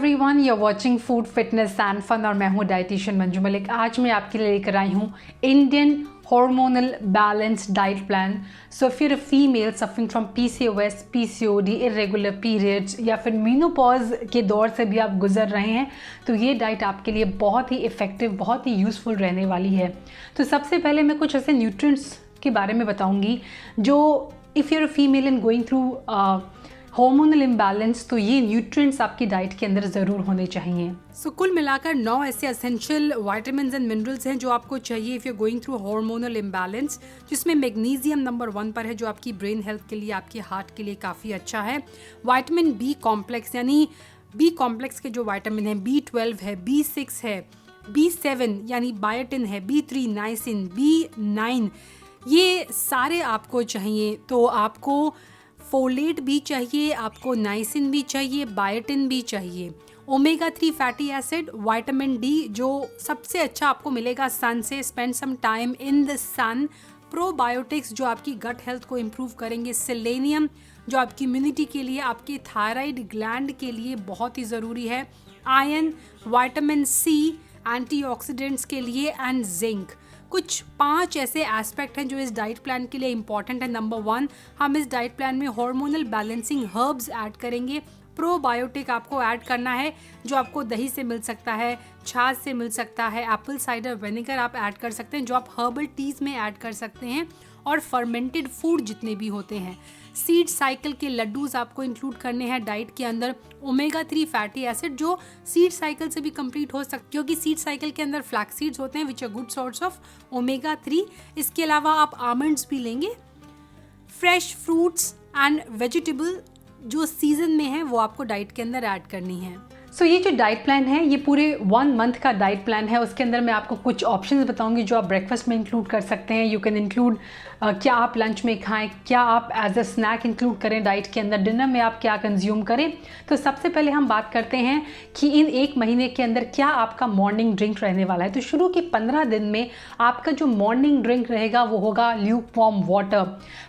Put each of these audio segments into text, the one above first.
Everyone, you are watching food fitness and fun और मैं हूँ डाइटिशियन मंजू मलिक। आज मैं आपके लिए लेकर आई हूँ Indian hormonal balance diet plan. So if you're a female suffering from PCOS, PCOD, irregular periods या फिर मीनोपॉज के दौर से भी आप गुजर रहे हैं तो ये डाइट आपके लिए बहुत ही इफ़ेक्टिव, बहुत ही यूज़फुल रहने वाली है। तो सबसे पहले मैं कुछ ऐसे न्यूट्रिएंट्स के बारे में बताऊँगी जो if you're a female in going through hormonal imbalance, तो ये न्यूट्रिएंट्स आपकी डाइट के अंदर ज़रूर होने चाहिए। सो कुल मिलाकर 9 ऐसे एसेंशियल विटामिन्स एंड मिनरल्स हैं जो आपको चाहिए if you going through hormonal imbalance, जिसमें मैग्नीशियम नंबर 1 पर है जो आपकी ब्रेन हेल्थ के लिए, आपके हार्ट के लिए काफ़ी अच्छा है। विटामिन बी कॉम्प्लेक्स यानी बी कॉम्प्लेक्स के जो विटामिन है, B12 है, B6 है, B7 यानी बायोटिन है, B3 नाइसिन, B9, ये सारे आपको चाहिए। तो आपको फोलेट भी चाहिए, आपको नाइसिन भी चाहिए, बायोटिन भी चाहिए, omega 3 fatty acid, vitamin D जो सबसे अच्छा आपको मिलेगा सन से, spend some time in the sun, probiotics जो आपकी गट हेल्थ को इम्प्रूव करेंगे, सेलेनियम जो आपकी इम्यूनिटी के लिए, आपके थायराइड ग्लैंड के लिए बहुत ही ज़रूरी है, आयरन, विटामिन सी एंटीऑक्सीडेंट्स के लिए, एंड जिंक। कुछ 5 ऐसे एस्पेक्ट हैं जो इस डाइट प्लान के लिए इंपॉर्टेंट है। नंबर 1, हम इस डाइट प्लान में हार्मोनल बैलेंसिंग हर्ब्स ऐड करेंगे। प्रोबायोटिक आपको ऐड करना है जो आपको दही से मिल सकता है, छाछ से मिल सकता है, एप्पल साइडर विनेगर आप ऐड कर सकते हैं जो आप हर्बल टीज़ में ऐड कर सकते हैं, और फर्मेंटेड फूड जितने भी होते हैं। सीड साइकिल के लड्डूज आपको इंक्लूड करने हैं डाइट के अंदर। ओमेगा 3 फैटी एसिड जो सीड साइकिल से भी कंप्लीट हो सकते, क्योंकि सीड साइकिल के अंदर फ्लैक्स सीड्स होते हैं which are good source of omega 3। इसके अलावा आप आमंड्स भी लेंगे। फ्रेश फ्रूट्स एंड वेजिटेबल जो सीजन में है वो आपको डाइट के अंदर ऐड करनी है। सो ये जो डाइट प्लान है ये पूरे 1 मंथ का डाइट प्लान है। उसके अंदर मैं आपको कुछ ऑप्शंस बताऊंगी जो आप ब्रेकफास्ट में इंक्लूड कर सकते हैं। यू कैन इंक्लूड क्या आप लंच में खाएं, क्या आप एज अ स्नैक इंक्लूड करें डाइट के अंदर, डिनर में आप क्या कंज्यूम करें। तो सबसे पहले हम बात करते हैं कि इन 1 महीने के अंदर क्या आपका मॉर्निंग ड्रिंक रहने वाला है। तो शुरू के 15 दिन में आपका जो मॉर्निंग ड्रिंक रहेगा वो होगा ल्यूक वार्म वाटर।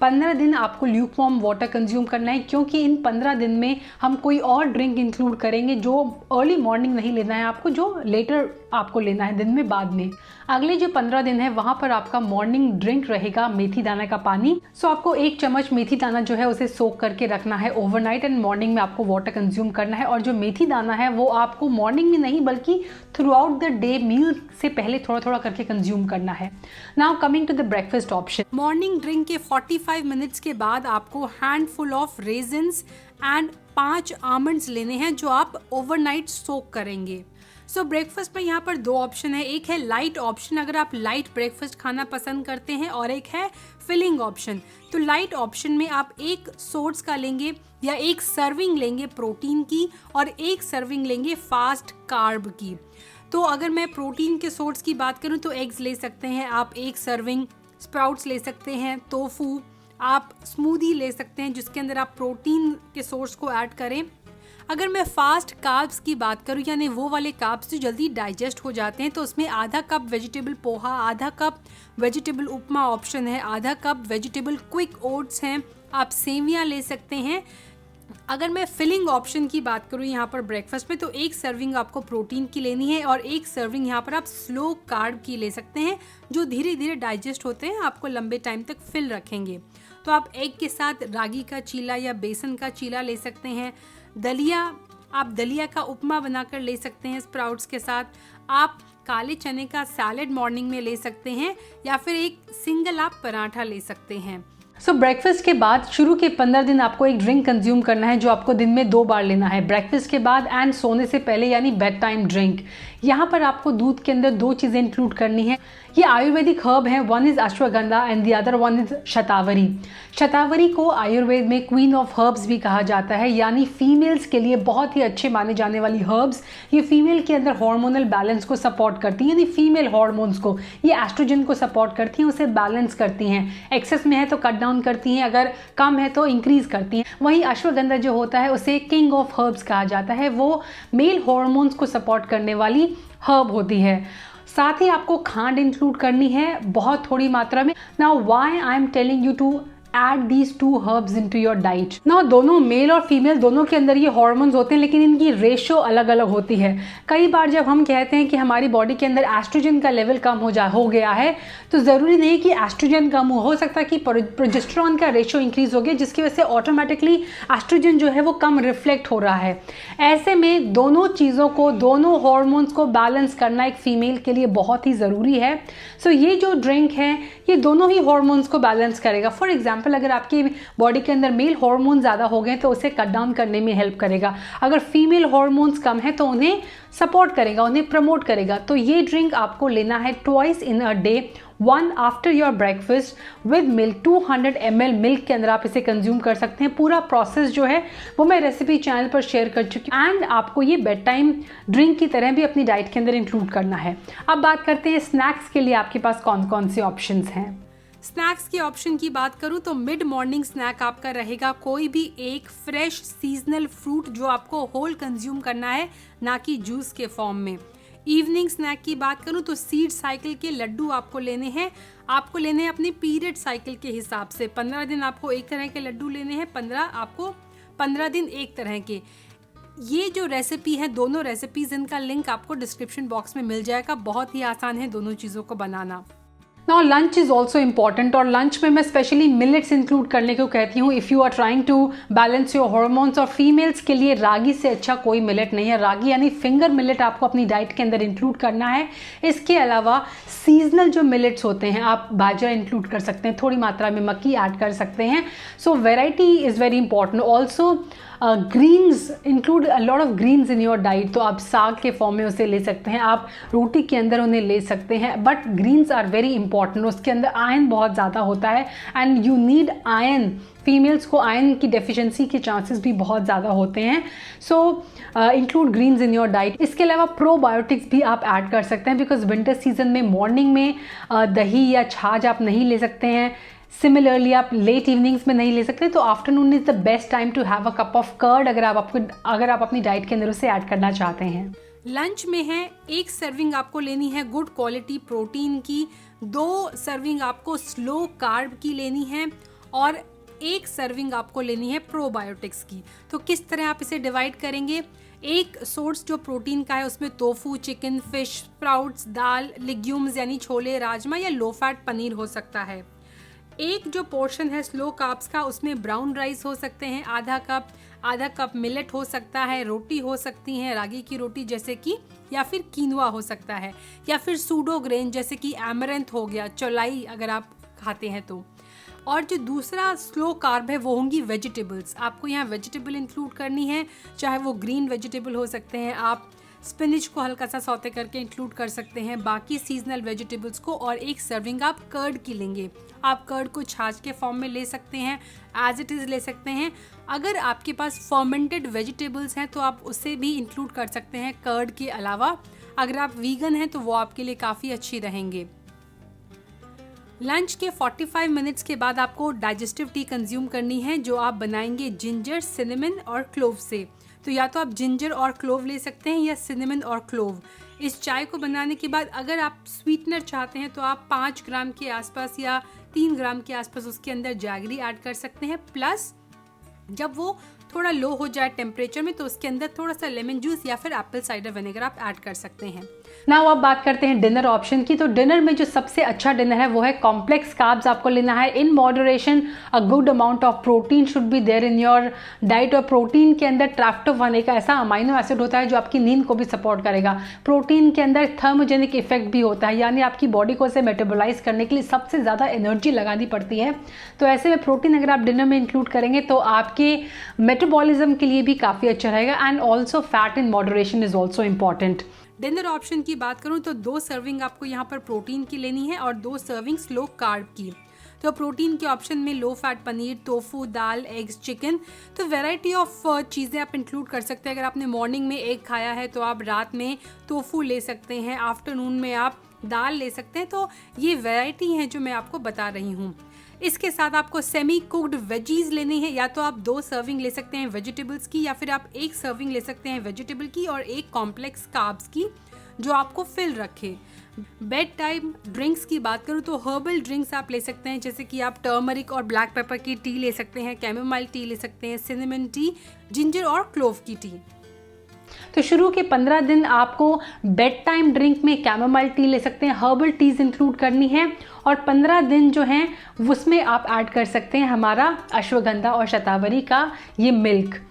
15 दिन आपको ल्यूक वार्म वाटर कंज्यूम करना है, क्योंकि इन 15 दिन में हम कोई और ड्रिंक इंक्लूड करेंगे जो अर्ली मॉर्निंग नहीं लेना है आपको, जो लेटर आपको लेना है दिन में, बाद में। अगले जो 15 दिन है वहाँ पर आपका मॉर्निंग ड्रिंक रहेगा मेथी दाना का पानी। सो आपको 1 चम्मच मेथी दाना जो है उसे सोक करके रखना है ओवरनाइट, एंड मॉर्निंग में आपको वाटर कंज्यूम करना है। और जो मेथी दाना है वो आपको मॉर्निंग में नहीं बल्कि throughout the day meal से पहले थोड़ा थोड़ा करके कंज्यूम करना है। Now coming to the breakfast option. Morning drink के 45 मिनट्स के बाद आपको handful of raisins and 5 almonds लेने हैं जो आप ओवरनाइट सोक करेंगे। सो ब्रेकफास्ट में यहाँ पर 2 ऑप्शन है। एक है लाइट ऑप्शन, अगर आप लाइट ब्रेकफास्ट खाना पसंद करते हैं, और एक है फिलिंग ऑप्शन। तो लाइट ऑप्शन में आप 1 सोर्स का लेंगे या 1 सर्विंग लेंगे प्रोटीन की, और 1 सर्विंग लेंगे फास्ट कार्ब की। तो अगर मैं प्रोटीन के सोर्स की बात करूँ तो एग्स ले सकते हैं आप 1 सर्विंग, स्प्राउट्स ले सकते हैं, टोफू, आप स्मूदी ले सकते हैं जिसके अंदर आप प्रोटीन के सोर्स को ऐड करें। अगर मैं फास्ट कार्ब्स की बात करूं, यानी वो वाले कार्ब्स जो जल्दी डाइजेस्ट हो जाते हैं, तो उसमें आधा कप वेजिटेबल पोहा, आधा कप वेजिटेबल उपमा ऑप्शन है, आधा कप वेजिटेबल क्विक ओट्स हैं, आप सेवियां ले सकते हैं। अगर मैं फिलिंग ऑप्शन की बात करूँ यहाँ पर ब्रेकफास्ट में, तो 1 सर्विंग आपको प्रोटीन की लेनी है और 1 सर्विंग यहाँ पर आप स्लो कार्ब की ले सकते हैं जो धीरे धीरे डाइजेस्ट होते हैं, आपको लंबे टाइम तक फिल रखेंगे। तो आप एग के साथ रागी का चीला या बेसन का चीला ले सकते हैं। दलिया, आप दलिया का उपमा बनाकर ले सकते हैं स्प्राउट्स के साथ। आप काले चने का सैलेड मॉर्निंग में ले सकते हैं, या फिर एक सिंगल आप पराठा ले सकते हैं। सो ब्रेकफास्ट के बाद शुरू के 15 दिन आपको एक ड्रिंक कंज्यूम करना है जो आपको दिन में 2 बार लेना है, ब्रेकफास्ट के बाद एंड सोने से पहले, यानी बेड टाइम ड्रिंक। यहाँ पर आपको दूध के अंदर 2 चीज़ें इंक्लूड करनी है। ये आयुर्वेदिक हर्ब है, 1 is ashwagandha and the other 1 is shatavari. Shatavari को आयुर्वेद में क्वीन ऑफ हर्ब्स भी कहा जाता है, यानी फीमेल्स के लिए बहुत ही अच्छे माने जाने वाली हर्ब्स। ये फीमेल के अंदर हार्मोनल बैलेंस को सपोर्ट करती हैं, यानी फीमेल हार्मोन्स को, ये एस्ट्रोजन को सपोर्ट करती हैं, उसे बैलेंस करती हैं। एक्सेस में है तो कट डाउन करती हैं, अगर कम है तो इंक्रीज करती हैं। वहीं अश्वगंधा जो होता है उसे किंग ऑफ हर्ब्स कहा जाता है, वो मेल हार्मोन्स को सपोर्ट करने वाली हर्ब होती है। साथ ही आपको खांड इंक्लूड करनी है बहुत थोड़ी मात्रा में। Now why I am telling you to add these two herbs into your diet. Now दोनों मेल और फीमेल दोनों के अंदर ये हॉर्मोन्स होते हैं, लेकिन इनकी रेशो अलग अलग होती है। कई बार जब हम कहते हैं कि हमारी बॉडी के अंदर एस्ट्रोजन का लेवल कम हो गया है, तो ज़रूरी नहीं कि एस्ट्रोजन कम हो सकता है कि प्रोजेस्टेरॉन का रेशो इंक्रीज हो गया, जिसकी वजह से ऑटोमेटिकली एस्ट्रोजन जो है वो कम रिफ्लेक्ट हो रहा है। ऐसे में दोनों चीज़ों को, दोनों हॉर्मोन्स को बैलेंस करना एक फीमेल के लिए बहुत ही ज़रूरी है। सो ये जो ड्रिंक है ये दोनों ही हॉर्मोन्स को बैलेंस करेगा। फॉर एग्जांपल, अगर आपकी बॉडी के अंदर मेल हॉर्मोन ज़्यादा हो गए तो उसे कट डाउन करने में हेल्प करेगा। अगर फीमेल हॉर्मोन्स कम है तो उन्हें सपोर्ट करेगा, उन्हें प्रमोट करेगा। तो ये ड्रिंक आपको लेना है twice in a day, one after your breakfast with milk. 200 ml milk के अंदर आप इसे कंज्यूम कर सकते हैं। पूरा प्रोसेस जो है वो मैं रेसिपी चैनल पर शेयर कर चुकी हूँ, एंड आपको ये बेड टाइम ड्रिंक की तरह भी अपनी डाइट के अंदर इंक्लूड करना है। अब बात करते हैं स्नैक्स के लिए आपके पास कौन कौन से ऑप्शंस हैं। स्नैक्स के ऑप्शन की बात करूं तो मिड मॉर्निंग स्नैक आपका रहेगा कोई भी एक फ्रेश सीजनल फ्रूट जो आपको होल कंज्यूम करना है, ना कि जूस के फॉर्म में। इवनिंग स्नैक की बात करूं तो सीड साइकिल के लड्डू आपको लेने हैं। आपको लेने हैं अपनी पीरियड साइकिल के हिसाब से। 15 दिन आपको एक तरह के लड्डू लेने हैं, 15 दिन एक तरह के। ये जो रेसिपी है, दोनों रेसिपीज, इनका लिंक आपको डिस्क्रिप्शन बॉक्स में मिल जाएगा। बहुत ही आसान है दोनों चीज़ों को बनाना। Now lunch is also important, और लंच में मैं स्पेशली मिलेट्स इंक्लूड करने को कहती हूँ if you are trying to balance your hormones. और फीमेल्स के लिए रागी से अच्छा कोई मिलेट नहीं है। रागी यानी फिंगर मिलेट आपको अपनी डाइट के अंदर इंक्लूड करना है। इसके अलावा सीजनल जो मिलेट्स होते हैं, आप बाजरा इंक्लूड कर सकते हैं, थोड़ी मात्रा में मक्की ऐड कर सकते हैं। So variety is very important. Also greens, include a lot of greens in your diet. तो आप साग के फॉर्म में उसे ले सकते हैं, आप रोटी के अंदर उन्हें ले सकते हैं, but greens are very important. उसके अंदर आयरन बहुत ज़्यादा होता है, and you need iron. Females को आयरन की डेफिशिएंसी के चांसेस भी बहुत ज़्यादा होते हैं। So include greens in your diet. इसके अलावा प्रोबायोटिक्स भी आप ऐड कर सकते हैं, बिकॉज विंटर सीजन में मॉर्निंग में दही या छाछ आप नहीं ले सकते हैं। सिमिलरली आप लेट इवनिंग्स में नहीं ले सकते, तो afternoon is the best time to have a cup of curd अगर आप अपनी डाइट के अंदर उसे ऐड करना चाहते हैं। लंच में है एक सर्विंग आपको लेनी है गुड क्वालिटी प्रोटीन की, 2 सर्विंग आपको स्लो कार्ब की लेनी है, और 1 सर्विंग आपको लेनी है प्रोबायोटिक्स की। तो किस तरह आप इसे डिवाइड करेंगे? एक सोर्स जो प्रोटीन का है उसमें टोफू, चिकन, फिश, स्प्राउट्स, दाल, लेग्यूम्स यानी छोले, राजमा या लो फैट पनीर हो सकता है। एक जो पोर्शन है स्लो कार्ब्स का, उसमें ब्राउन राइस हो सकते हैं आधा कप मिलेट हो सकता है, रोटी हो सकती है रागी की रोटी जैसे कि, या फिर कीनुआ हो सकता है, या फिर सूडो ग्रेन जैसे कि एमरंथ हो गया, चौलाई अगर आप खाते हैं तो। और जो दूसरा स्लो कार्ब है वो होंगी वेजिटेबल्स। आपको यहाँ वेजिटेबल इंक्लूड करनी है, चाहे वो ग्रीन वेजिटेबल हो सकते हैं, आप स्पिनिच को हल्का सा सौते करके इंक्लूड कर सकते हैं, बाकी सीजनल वेजिटेबल्स को, और 1 सर्विंग आप कर्ड की लेंगे। आप कर्ड को छाछ के फॉर्म में ले सकते हैं, एज इट इज़ ले सकते हैं। अगर आपके पास फर्मेंटेड वेजिटेबल्स हैं तो आप उसे भी इंक्लूड कर सकते हैं कर्ड के अलावा। अगर आप वीगन हैं तो वो आपके लिए काफ़ी अच्छी रहेंगे। लंच के 45 मिनट्स के बाद आपको डाइजेस्टिव टी कंज्यूम करनी है, जो आप बनाएंगे जिंजर, सिनेमन और क्लोव से। तो या तो आप जिंजर और क्लोव ले सकते हैं या सिनेमन और क्लोव। इस चाय को बनाने के बाद अगर आप स्वीटनर चाहते हैं तो आप 5 ग्राम के आसपास या 3 ग्राम के आसपास उसके अंदर जैगरी ऐड कर सकते हैं। प्लस जब वो थोड़ा लो हो जाए टेम्परेचर में तो उसके अंदर थोड़ा सा लेमन जूस या फिर एप्पल साइडर विनेगर आप ऐड कर सकते हैं। नाउ अब बात करते हैं डिनर ऑप्शन की। तो डिनर में जो सबसे अच्छा डिनर है वो है कॉम्प्लेक्स कार्ब्स आपको लेना है in moderation. A good amount of protein should be there in your diet. और प्रोटीन के अंदर ट्राप्टोफान एक ऐसा अमाइनो एसिड होता है जो आपकी नींद को भी सपोर्ट करेगा। प्रोटीन के अंदर थर्मोजेनिक इफेक्ट भी होता है, यानी आपकी बॉडी को इसे मेटाबोलाइज करने के लिए सबसे ज़्यादा एनर्जी लगानी पड़ती है। तो ऐसे में प्रोटीन अगर आप डिनर में इंक्लूड करेंगे तो आपके मेटाबॉलिज्म के लिए भी काफ़ी अच्छा रहेगा। And also fat in moderation is also important. Dinner option की बात करूं तो 2 सर्विंग आपको यहाँ पर प्रोटीन की लेनी है और 2 सर्विंग स्लो कार्ब की। तो प्रोटीन के ऑप्शन में लो फैट पनीर, टोफू, दाल, एग्स, चिकन। तो वैरायटी ऑफ चीज़ें आप इंक्लूड कर सकते हैं। अगर आपने मॉर्निंग में एग खाया है तो आप रात में टोफू ले सकते हैं, आफ्टरनून में आप दाल ले सकते हैं। तो ये वैरायटी है जो मैं आपको बता रही हूँ। इसके साथ आपको सेमी कुक्ड वेजीज लेनी है। या तो आप 2 सर्विंग ले सकते हैं वेजिटेबल्स की, या फिर आप 1 सर्विंग ले सकते हैं वेजिटेबल की और 1 कॉम्प्लेक्स कार्ब्स की जो आपको फिल रखे। बेड टाइम ड्रिंक्स की बात करूँ तो हर्बल ड्रिंक्स आप ले सकते हैं, जैसे कि आप टर्मरिक और ब्लैक पेपर की टी ले सकते हैं, कैमोमाइल टी ले सकते हैं, सिनेमन टी, जिंजर और क्लोव की टी। तो शुरू के 15 दिन आपको बेड टाइम ड्रिंक में कैमोमाइल टी ले सकते हैं, हर्बल टीज इंक्लूड करनी है, और 15 दिन जो हैं उसमें आप ऐड कर सकते हैं हमारा अश्वगंधा और शतावरी का ये मिल्क।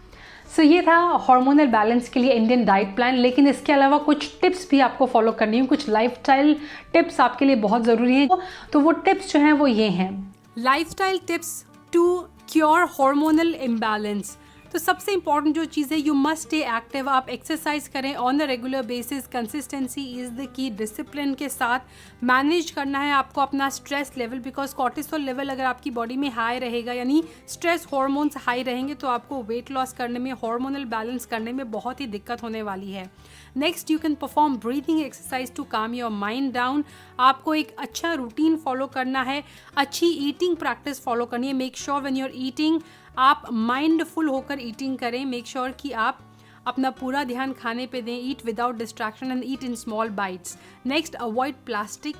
सो ये था हार्मोनल बैलेंस के लिए इंडियन डाइट प्लान। लेकिन इसके अलावा कुछ टिप्स भी आपको फॉलो करनी है, कुछ लाइफस्टाइल टिप्स आपके लिए बहुत ज़रूरी हैं। तो वो टिप्स जो हैं वो ये हैं, lifestyle tips to cure hormonal imbalance. तो सबसे इंपॉर्टेंट जो चीज़ है, यू मस्ट स्टे एक्टिव। आप एक्सरसाइज करें on a regular basis, consistency is the key, discipline के साथ मैनेज करना है आपको अपना stress level, because cortisol level अगर आपकी बॉडी में हाई रहेगा, यानी स्ट्रेस हार्मोन्स हाई रहेंगे, तो आपको वेट लॉस करने में, हार्मोनल बैलेंस करने में बहुत ही दिक्कत होने वाली है। Next, you can perform breathing exercise to calm your mind down. आपको एक अच्छा रूटीन फॉलो करना है, अच्छी ईटिंग प्रैक्टिस फॉलो करनी है। Make sure when you are eating आप माइंडफुल होकर ईटिंग करें। मेक श्योर कि आप अपना पूरा ध्यान खाने पे दें। Eat without distraction and eat in small bites. Next, avoid plastic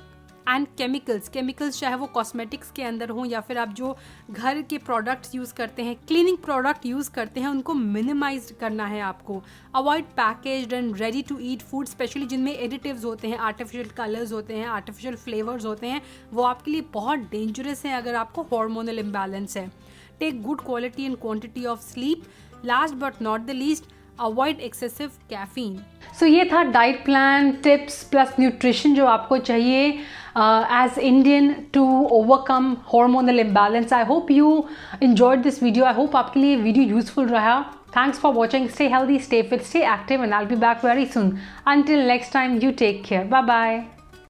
and chemicals, चाहे वो कॉस्मेटिक्स के अंदर हों या फिर आप जो घर के प्रोडक्ट्स यूज़ करते हैं, क्लीनिंग प्रोडक्ट यूज़ करते हैं, उनको मिनिमाइज करना है आपको। Avoid packaged and ready to eat food, specially जिनमें एडिटिव्स होते हैं, आर्टिफिशियल कलर्स होते हैं, आर्टिफिशियल फ्लेवर्स होते हैं, वो आपके लिए बहुत डेंजरस हैं अगर आपको हार्मोनल इम्बैलेंस है। Take good quality and quantity of sleep. Last but not the least, avoid excessive caffeine. So ये था diet plan, tips plus nutrition जो आपको चाहिए as Indian to overcome hormonal imbalance. I hope you enjoyed this video. I hope आपके लिए video useful रहा। Thanks for watching. Stay healthy, stay fit, stay active, and I'll be back very soon. Until next time, you take care. Bye bye.